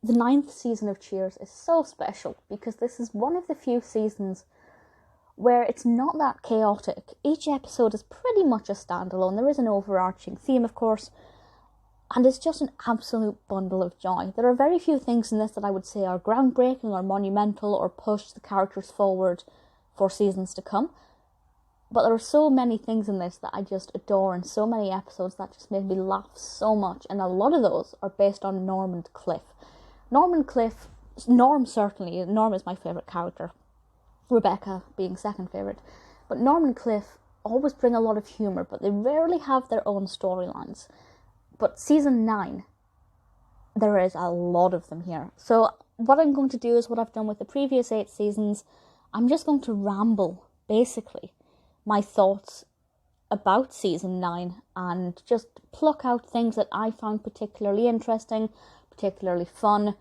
the 9th season of Cheers is so special because this is one of the few seasons where it's not that chaotic. Each episode is pretty much a standalone. There is an overarching theme, of course, and it's just an absolute bundle of joy. There are very few things in this that I would say are groundbreaking or monumental or push the characters forward for seasons to come. But there are so many things in this that I just adore, and so many episodes that just made me laugh so much. And a lot of those are based on Norm and Cliff. Norm certainly, Norm is my favourite character. Rebecca being second favourite. But Norm and Cliff always bring a lot of humour, but they rarely have their own storylines. But season 9, there is a lot of them here. So what I'm going to do is what I've done with the previous 8 seasons. I'm just going to ramble, basically, my thoughts about season 9 and just pluck out things that I found particularly interesting, particularly fun.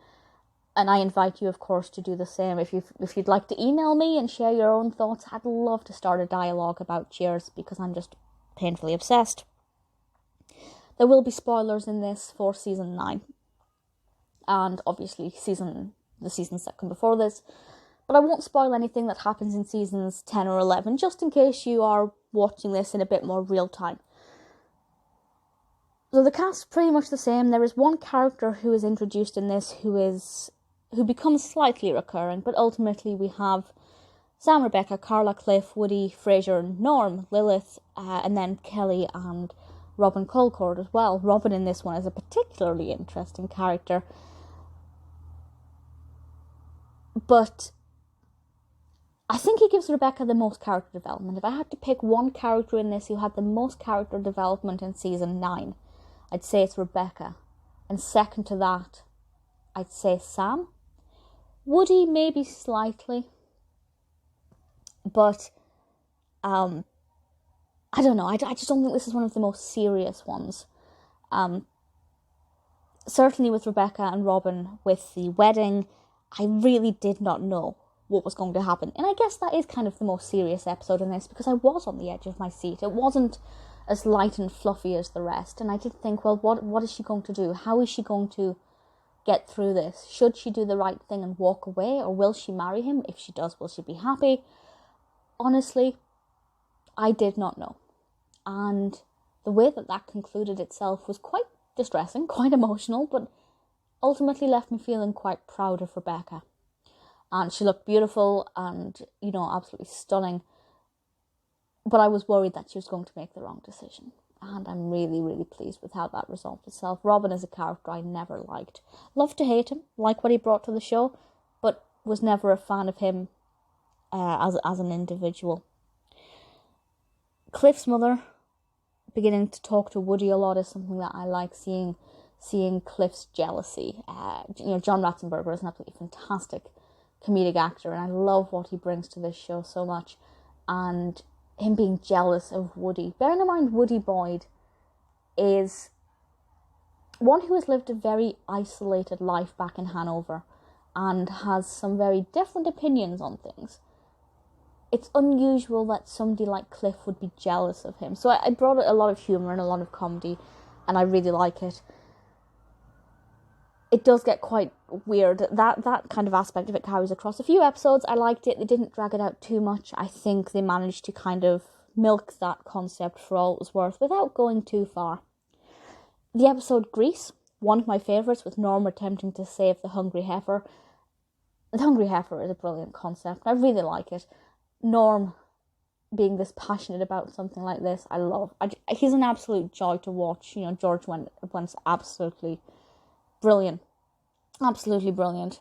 And I invite you, of course, to do the same. If you'd like to email me and share your own thoughts, I'd love to start a dialogue about Cheers because I'm just painfully obsessed. There will be spoilers in this for season 9. And obviously the seasons that come before this. But I won't spoil anything that happens in seasons 10 or 11, just in case you are watching this in a bit more real time. So the cast is pretty much the same. There is one character who is introduced in this who becomes slightly recurring, but ultimately we have Sam, Rebecca, Carla, Cliff, Woody, Frasier, Norm, Lilith, and then Kelly and Robin Colcord as well. Robin in this one is a particularly interesting character. But I think he gives Rebecca the most character development. If I had to pick one character in this who had the most character development in season 9, I'd say it's Rebecca. And second to that, I'd say Sam. Woody, maybe slightly. But, I don't know. I just don't think this is one of the most serious ones. Certainly with Rebecca and Robin, with the wedding, I really did not know what was going to happen. And I guess that is kind of the most serious episode in this because I was on the edge of my seat. It wasn't as light and fluffy as the rest. And I did think, well, what is she going to do? How is she going to get through this? Should she do the right thing and walk away, or will she marry him? If she does, will she be happy? Honestly, I did not know. And the way that concluded itself was quite distressing, quite emotional, but ultimately left me feeling quite proud of Rebecca. And she looked beautiful and, absolutely stunning. But I was worried that she was going to make the wrong decision. And I'm really, really pleased with how that resolved itself. Robin is a character I never liked. Loved to hate him, like what he brought to the show, but was never a fan of him as an individual. Cliff's mother beginning to talk to Woody a lot is something that I like, seeing Cliff's jealousy. John Ratzenberger is an absolutely fantastic comedic actor, and I love what he brings to this show so much. And him being jealous of Woody. Bearing in mind Woody Boyd is one who has lived a very isolated life back in Hanover and has some very different opinions on things. It's unusual that somebody like Cliff would be jealous of him. So I brought a lot of humour and a lot of comedy, and I really like it. It does get quite weird. That kind of aspect of it carries across a few episodes. I liked it. They didn't drag it out too much. I think they managed to kind of milk that concept for all it was worth without going too far. The episode Grease, one of my favourites, with Norm attempting to save the hungry heifer. The hungry heifer is a brilliant concept. I really like it. Norm being this passionate about something like this, I love. He's an absolute joy to watch. George Wendt's absolutely brilliant. Absolutely brilliant.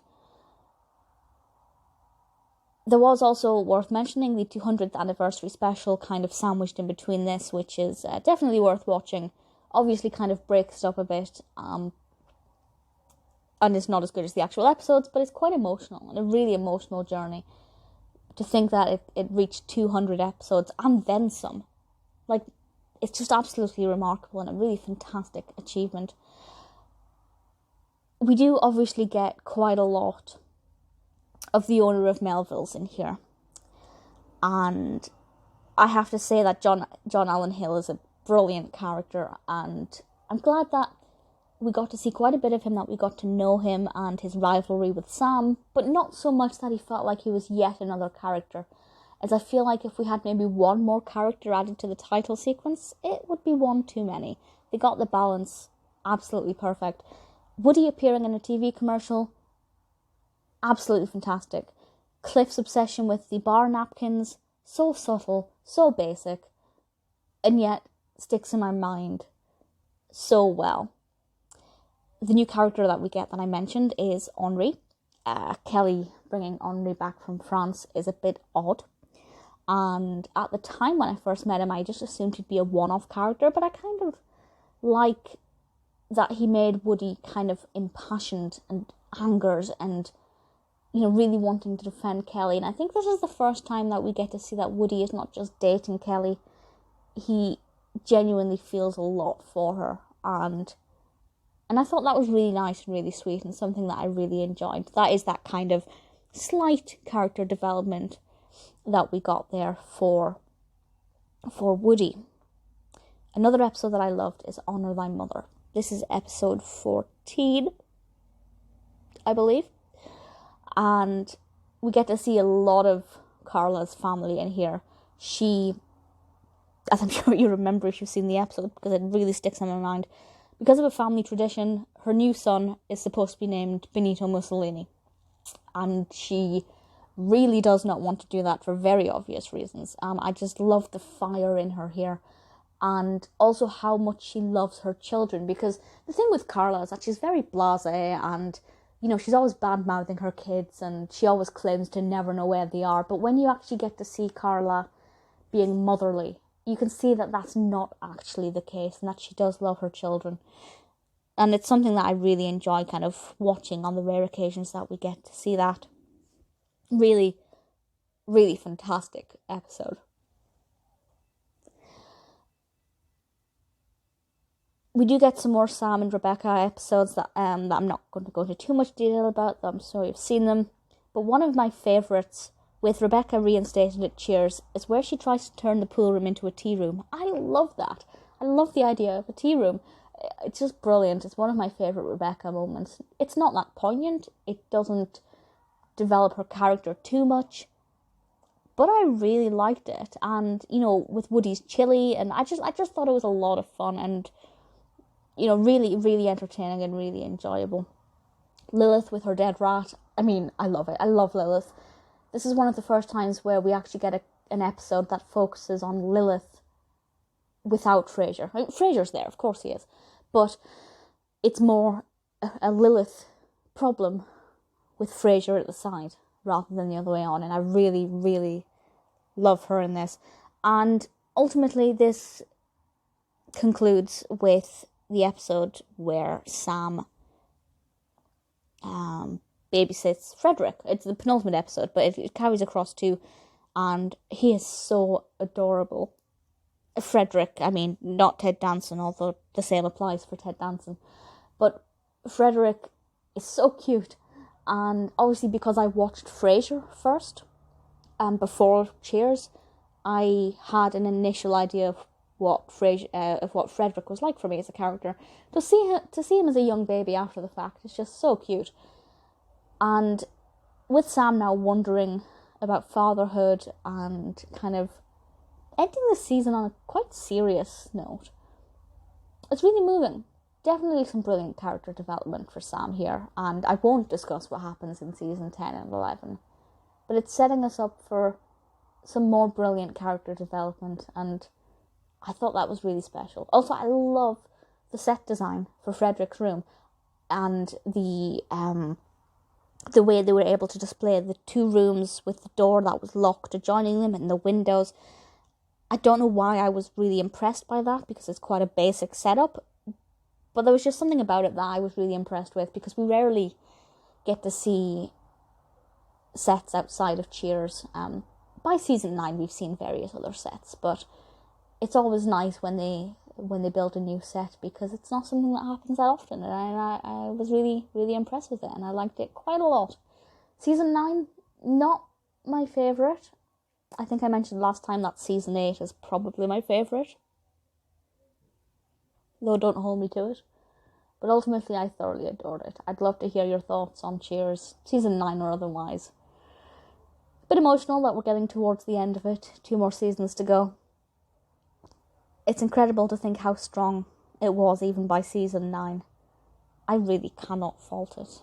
There was also worth mentioning the 200th anniversary special kind of sandwiched in between this, which is definitely worth watching. Obviously kind of breaks it up a bit, and it's not as good as the actual episodes, but it's quite emotional, and a really emotional journey. To think that it reached 200 episodes and then some. It's just absolutely remarkable and a really fantastic achievement. We do obviously get quite a lot of the owner of Melville's in here. And I have to say that John Allen Hill is a brilliant character, and I'm glad that we got to see quite a bit of him, that we got to know him and his rivalry with Sam, but not so much that he felt like he was yet another character, as I feel like if we had maybe one more character added to the title sequence, it would be one too many. They got the balance absolutely perfect. Woody appearing in a TV commercial, absolutely fantastic. Cliff's obsession with the bar napkins, so subtle, so basic, and yet sticks in my mind so well. The new character that we get that I mentioned is Henri. Kelly bringing Henri back from France is a bit odd. And at the time when I first met him, I just assumed he'd be a one-off character, but I kind of like that he made Woody kind of impassioned and angered and, you know, really wanting to defend Kelly. And I think this is the first time that we get to see that Woody is not just dating Kelly. He genuinely feels a lot for her. And I thought that was really nice and really sweet and something that I really enjoyed. That is that kind of slight character development that we got there for Woody. Another episode that I loved is Honour Thy Mother. This is episode 14, I believe. And we get to see a lot of Carla's family in here. She, as I'm sure you remember if you've seen the episode, because it really sticks in my mind, because of a family tradition, her new son is supposed to be named Benito Mussolini. And she really does not want to do that for very obvious reasons. I just love the fire in her here, and also how much she loves her children, because the thing with Carla is that she's very blasé, and, you know, she's always bad-mouthing her kids, and she always claims to never know where they are. But when you actually get to see Carla being motherly, you can see that that's not actually the case, and that she does love her children. And it's something that I really enjoy kind of watching on the rare occasions that we get to see that. Really, really fantastic episode. We do get some more Sam and Rebecca episodes that I'm not going to go into too much detail about. I'm sure you've seen them. But one of my favourites, with Rebecca reinstated at Cheers, is where she tries to turn the pool room into a tea room. I love that. I love the idea of a tea room. It's just brilliant. It's one of my favourite Rebecca moments. It's not that poignant. It doesn't develop her character too much, but I really liked it. And, you know, with Woody's chili, and I just thought it was a lot of fun and, you know, really, really entertaining and really enjoyable. Lilith with her dead rat, I mean, I love it. I love Lilith. This is one of the first times where we actually get an episode that focuses on Lilith without Frasier. I mean, Frasier's there, of course he is, but it's more a Lilith problem with Frasier at the side rather than the other way on, and I really, really love her in this. And ultimately this concludes with the episode where Sam babysits Frederick. It's the penultimate episode, but it carries across too, and he is so adorable. Frederick, I mean, not Ted Danson, although the same applies for Ted Danson, but Frederick is so cute. And obviously because I watched Frasier first, before Cheers, I had an initial idea of what Frederick was like for me as a character. To see him as a young baby after the fact is just so cute. And with Sam now wondering about fatherhood and kind of ending the season on a quite serious note, it's really moving. Definitely some brilliant character development for Sam here, and I won't discuss what happens in season 10 and 11, but it's setting us up for some more brilliant character development, and I thought that was really special. Also, I love the set design for Frederick's room, and the way they were able to display the two rooms with the door that was locked adjoining them and the windows. I don't know why I was really impressed by that, because it's quite a basic setup, but there was just something about it that I was really impressed with, because we rarely get to see sets outside of Cheers. By season 9 we've seen various other sets, but it's always nice when they build a new set, because it's not something that happens that often, and I was really, really impressed with it, and I liked it quite a lot. Season 9, not my favourite. I think I mentioned last time that season 8 is probably my favourite, though don't hold me to it. But ultimately, I thoroughly adored it. I'd love to hear your thoughts on Cheers, season 9 or otherwise. A bit emotional that we're getting towards the end of it. 2 more seasons to go. It's incredible to think how strong it was even by season 9. I really cannot fault it.